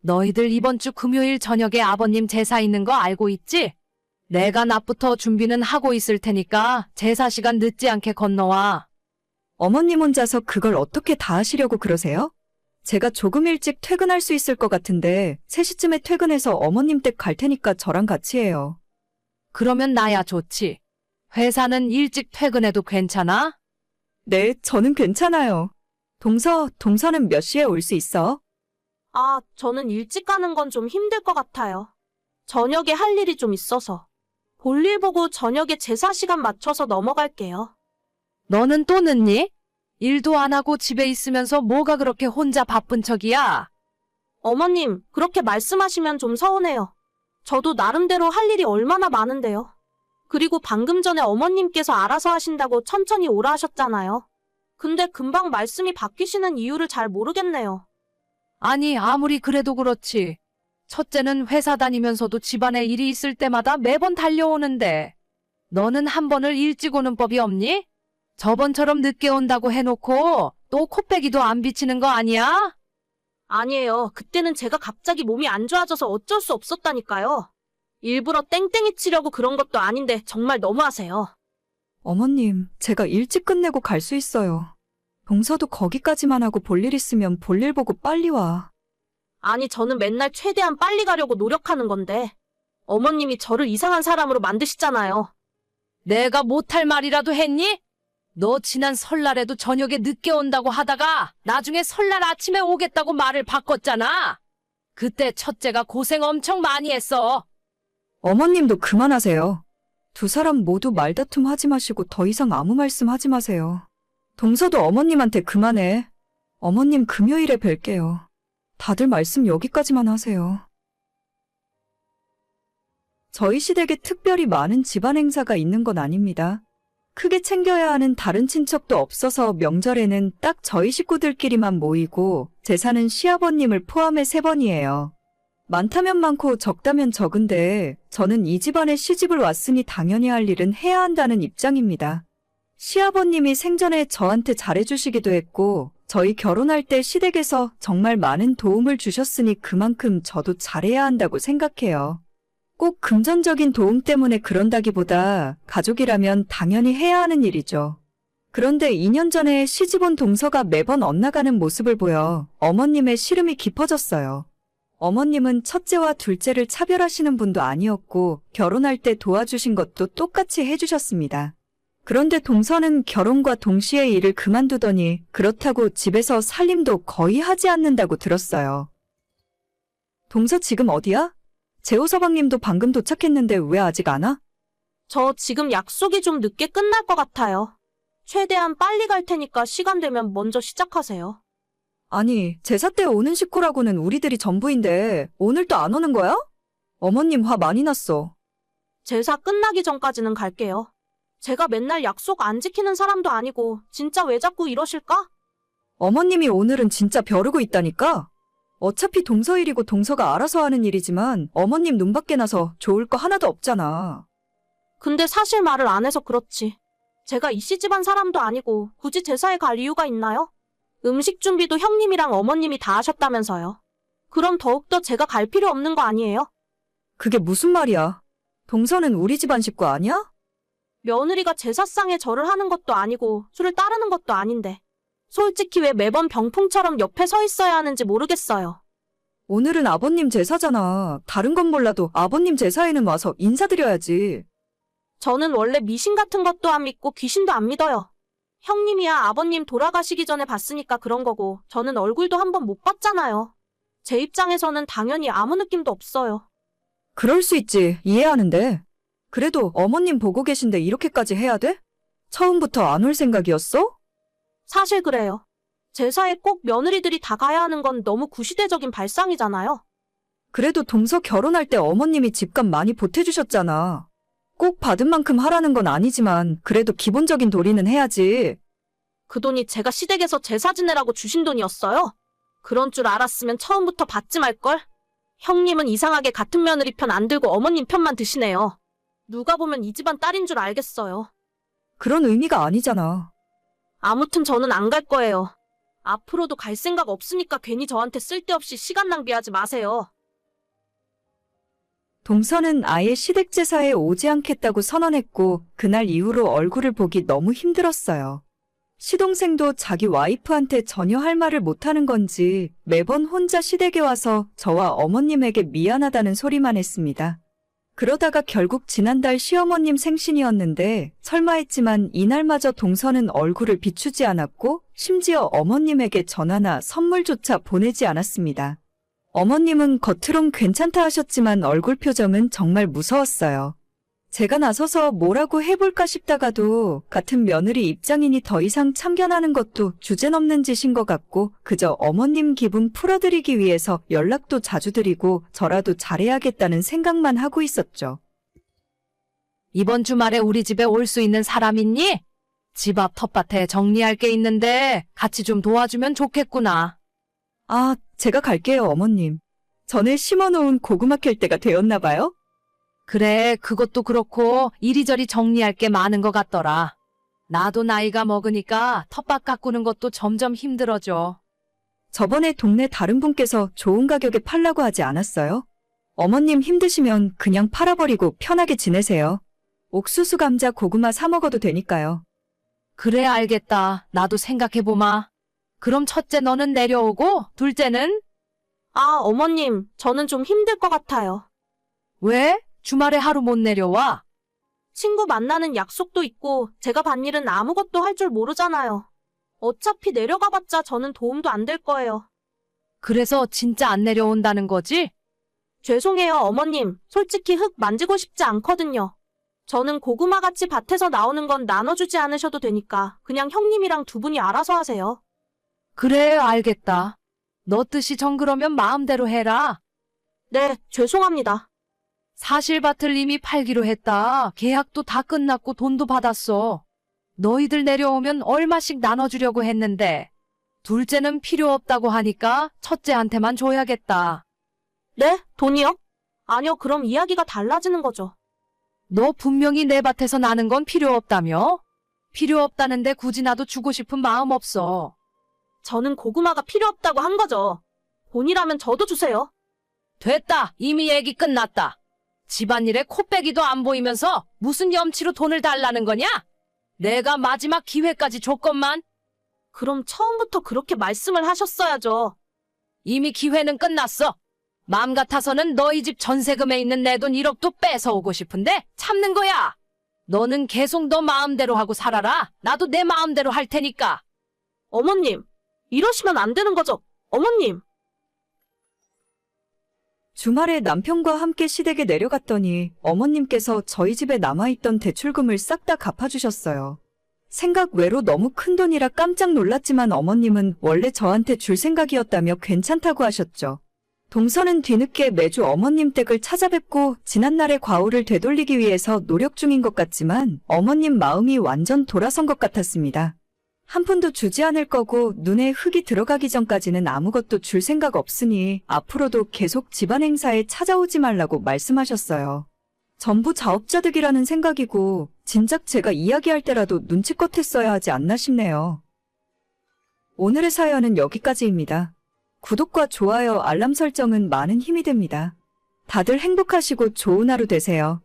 너희들 이번 주 금요일 저녁에 아버님 제사 있는 거 알고 있지? 내가 낮부터 준비는 하고 있을 테니까 제사 시간 늦지 않게 건너와. 어머님 혼자서 그걸 어떻게 다 하시려고 그러세요? 제가 조금 일찍 퇴근할 수 있을 것 같은데 3시쯤에 퇴근해서 어머님 댁 갈 테니까 저랑 같이 해요. 그러면 나야 좋지. 회사는 일찍 퇴근해도 괜찮아? 네, 저는 괜찮아요. 동서는 몇 시에 올 수 있어? 저는 일찍 가는 건 좀 힘들 것 같아요. 저녁에 할 일이 좀 있어서. 볼일 보고 저녁에 제사 시간 맞춰서 넘어갈게요. 너는 또 늦니? 일도 안 하고 집에 있으면서 뭐가 그렇게 혼자 바쁜 척이야? 어머님, 그렇게 말씀하시면 좀 서운해요. 저도 나름대로 할 일이 얼마나 많은데요. 그리고 방금 전에 어머님께서 알아서 하신다고 천천히 오라 하셨잖아요. 근데 금방 말씀이 바뀌시는 이유를 잘 모르겠네요. 아니, 아무리 그래도 그렇지. 첫째는 회사 다니면서도 집안에 일이 있을 때마다 매번 달려오는데 너는 한 번을 일찍 오는 법이 없니? 저번처럼 늦게 온다고 해놓고 또 코빼기도 안 비치는 거 아니야? 아니에요. 그때는 제가 갑자기 몸이 안 좋아져서 어쩔 수 없었다니까요. 일부러 땡땡이 치려고 그런 것도 아닌데 정말 너무하세요. 어머님, 제가 일찍 끝내고 갈 수 있어요. 동서도 거기까지만 하고 볼 일 있으면 볼 일 보고 빨리 와. 아니, 저는 맨날 최대한 빨리 가려고 노력하는 건데 어머님이 저를 이상한 사람으로 만드시잖아요. 내가 못할 말이라도 했니? 너 지난 설날에도 저녁에 늦게 온다고 하다가 나중에 설날 아침에 오겠다고 말을 바꿨잖아. 그때 첫째가 고생 엄청 많이 했어. 어머님도 그만하세요. 두 사람 모두 말다툼 하지 마시고 더 이상 아무 말씀 하지 마세요. 동서도 어머님한테 그만해. 어머님 금요일에 뵐게요. 다들 말씀 여기까지만 하세요. 저희 시댁에 특별히 많은 집안 행사가 있는 건 아닙니다. 크게 챙겨야 하는 다른 친척도 없어서 명절에는 딱 저희 식구들끼리만 모이고 제사는 시아버님을 포함해 3번이에요. 많다면 많고 적다면 적은데 저는 이 집안에 시집을 왔으니 당연히 할 일은 해야 한다는 입장입니다. 시아버님이 생전에 저한테 잘해주시기도 했고 저희 결혼할 때 시댁에서 정말 많은 도움을 주셨으니 그만큼 저도 잘해야 한다고 생각해요. 꼭 금전적인 도움 때문에 그런다기보다 가족이라면 당연히 해야 하는 일이죠. 그런데 2년 전에 시집 온 동서가 매번 엇나가는 모습을 보여 어머님의 시름이 깊어졌어요. 어머님은 첫째와 둘째를 차별하시는 분도 아니었고 결혼할 때 도와주신 것도 똑같이 해주셨습니다. 그런데 동서는 결혼과 동시에 일을 그만두더니 그렇다고 집에서 살림도 거의 하지 않는다고 들었어요. 동서 지금 어디야? 재호서방님도 방금 도착했는데 왜 아직 안 와? 저 지금 약속이 좀 늦게 끝날 것 같아요. 최대한 빨리 갈 테니까 시간 되면 먼저 시작하세요. 아니, 제사 때 오는 식구라고는 우리들이 전부인데 오늘 또 안 오는 거야? 어머님 화 많이 났어. 제사 끝나기 전까지는 갈게요. 제가 맨날 약속 안 지키는 사람도 아니고 진짜 왜 자꾸 이러실까? 어머님이 오늘은 진짜 벼르고 있다니까? 어차피 동서 일이고 동서가 알아서 하는 일이지만 어머님 눈 밖에 나서 좋을 거 하나도 없잖아. 근데 사실 말을 안 해서 그렇지. 제가 이씨 집안 사람도 아니고 굳이 제사에 갈 이유가 있나요? 음식 준비도 형님이랑 어머님이 다 하셨다면서요. 그럼 더욱더 제가 갈 필요 없는 거 아니에요? 그게 무슨 말이야? 동서는 우리 집안 식구 아니야? 며느리가 제사상에 절을 하는 것도 아니고 술을 따르는 것도 아닌데 솔직히 왜 매번 병풍처럼 옆에 서 있어야 하는지 모르겠어요. 오늘은 아버님 제사잖아. 다른 건 몰라도 아버님 제사에는 와서 인사드려야지. 저는 원래 미신 같은 것도 안 믿고 귀신도 안 믿어요. 형님이야 아버님 돌아가시기 전에 봤으니까 그런 거고 저는 얼굴도 한 번 못 봤잖아요. 제 입장에서는 당연히 아무 느낌도 없어요. 그럴 수 있지. 이해하는데. 그래도 어머님 보고 계신데 이렇게까지 해야 돼? 처음부터 안 올 생각이었어? 사실 그래요. 제사에 꼭 며느리들이 다 가야 하는 건 너무 구시대적인 발상이잖아요. 그래도 동서 결혼할 때 어머님이 집값 많이 보태주셨잖아. 꼭 받은 만큼 하라는 건 아니지만 그래도 기본적인 도리는 해야지. 그 돈이 제가 시댁에서 제사 지내라고 주신 돈이었어요? 그런 줄 알았으면 처음부터 받지 말걸? 형님은 이상하게 같은 며느리 편 안 들고 어머님 편만 드시네요. 누가 보면 이 집안 딸인 줄 알겠어요. 그런 의미가 아니잖아. 아무튼 저는 안 갈 거예요. 앞으로도 갈 생각 없으니까 괜히 저한테 쓸데없이 시간 낭비하지 마세요. 동서는 아예 시댁 제사에 오지 않겠다고 선언했고 그날 이후로 얼굴을 보기 너무 힘들었어요. 시동생도 자기 와이프한테 전혀 할 말을 못하는 건지 매번 혼자 시댁에 와서 저와 어머님에게 미안하다는 소리만 했습니다. 그러다가 결국 지난달 시어머님 생신이었는데 설마 했지만 이날마저 동서는 얼굴을 비추지 않았고 심지어 어머님에게 전화나 선물조차 보내지 않았습니다. 어머님은 겉으론 괜찮다 하셨지만 얼굴 표정은 정말 무서웠어요. 제가 나서서 뭐라고 해볼까 싶다가도 같은 며느리 입장이니 더 이상 참견하는 것도 주제넘는 짓인 것 같고 그저 어머님 기분 풀어드리기 위해서 연락도 자주 드리고 저라도 잘해야겠다는 생각만 하고 있었죠. 이번 주말에 우리 집에 올 수 있는 사람 있니? 집 앞 텃밭에 정리할 게 있는데 같이 좀 도와주면 좋겠구나. 아, 제가 갈게요, 어머님. 전에 심어놓은 고구마 캘 때가 되었나 봐요? 그래, 그것도 그렇고 이리저리 정리할 게 많은 것 같더라. 나도 나이가 먹으니까 텃밭 가꾸는 것도 점점 힘들어져. 저번에 동네 다른 분께서 좋은 가격에 팔라고 하지 않았어요? 어머님 힘드시면 그냥 팔아버리고 편하게 지내세요. 옥수수, 감자, 고구마 사 먹어도 되니까요. 그래, 알겠다. 나도 생각해보마. 그럼 첫째 너는 내려오고 둘째는? 아, 어머님, 저는 좀 힘들 것 같아요. 왜? 주말에 하루 못 내려와? 친구 만나는 약속도 있고 제가 밭일은 아무것도 할 줄 모르잖아요. 어차피 내려가봤자 저는 도움도 안 될 거예요. 그래서 진짜 안 내려온다는 거지? 죄송해요, 어머님. 솔직히 흙 만지고 싶지 않거든요. 저는 고구마같이 밭에서 나오는 건 나눠주지 않으셔도 되니까 그냥 형님이랑 두 분이 알아서 하세요. 그래, 알겠다. 너 뜻이 정 그러면 마음대로 해라. 네, 죄송합니다. 사실 밭을 이미 팔기로 했다. 계약도 다 끝났고 돈도 받았어. 너희들 내려오면 얼마씩 나눠주려고 했는데 둘째는 필요 없다고 하니까 첫째한테만 줘야겠다. 네? 돈이요? 아니요, 그럼 이야기가 달라지는 거죠. 너 분명히 내 밭에서 나는 건 필요 없다며? 필요 없다는데 굳이 나도 주고 싶은 마음 없어. 저는 고구마가 필요 없다고 한 거죠. 돈이라면 저도 주세요. 됐다. 이미 얘기 끝났다. 집안일에 코빼기도 안 보이면서 무슨 염치로 돈을 달라는 거냐? 내가 마지막 기회까지 줬건만. 그럼 처음부터 그렇게 말씀을 하셨어야죠. 이미 기회는 끝났어. 맘 같아서는 너희 집 전세금에 있는 내 돈 1억도 뺏어오고 싶은데 참는 거야. 너는 계속 너 마음대로 하고 살아라. 나도 내 마음대로 할 테니까. 어머님, 이러시면 안 되는 거죠. 어머님. 주말에 남편과 함께 시댁에 내려갔더니 어머님께서 저희 집에 남아있던 대출금을 싹 다 갚아주셨어요. 생각 외로 너무 큰 돈이라 깜짝 놀랐지만 어머님은 원래 저한테 줄 생각이었다며 괜찮다고 하셨죠. 동서는 뒤늦게 매주 어머님 댁을 찾아뵙고 지난날의 과오를 되돌리기 위해서 노력 중인 것 같지만 어머님 마음이 완전 돌아선 것 같았습니다. 한 푼도 주지 않을 거고 눈에 흙이 들어가기 전까지는 아무것도 줄 생각 없으니 앞으로도 계속 집안 행사에 찾아오지 말라고 말씀하셨어요. 전부 자업자득이라는 생각이고 진작 제가 이야기할 때라도 눈치껏 했어야 하지 않나 싶네요. 오늘의 사연은 여기까지입니다. 구독과 좋아요, 알람 설정은 많은 힘이 됩니다. 다들 행복하시고 좋은 하루 되세요.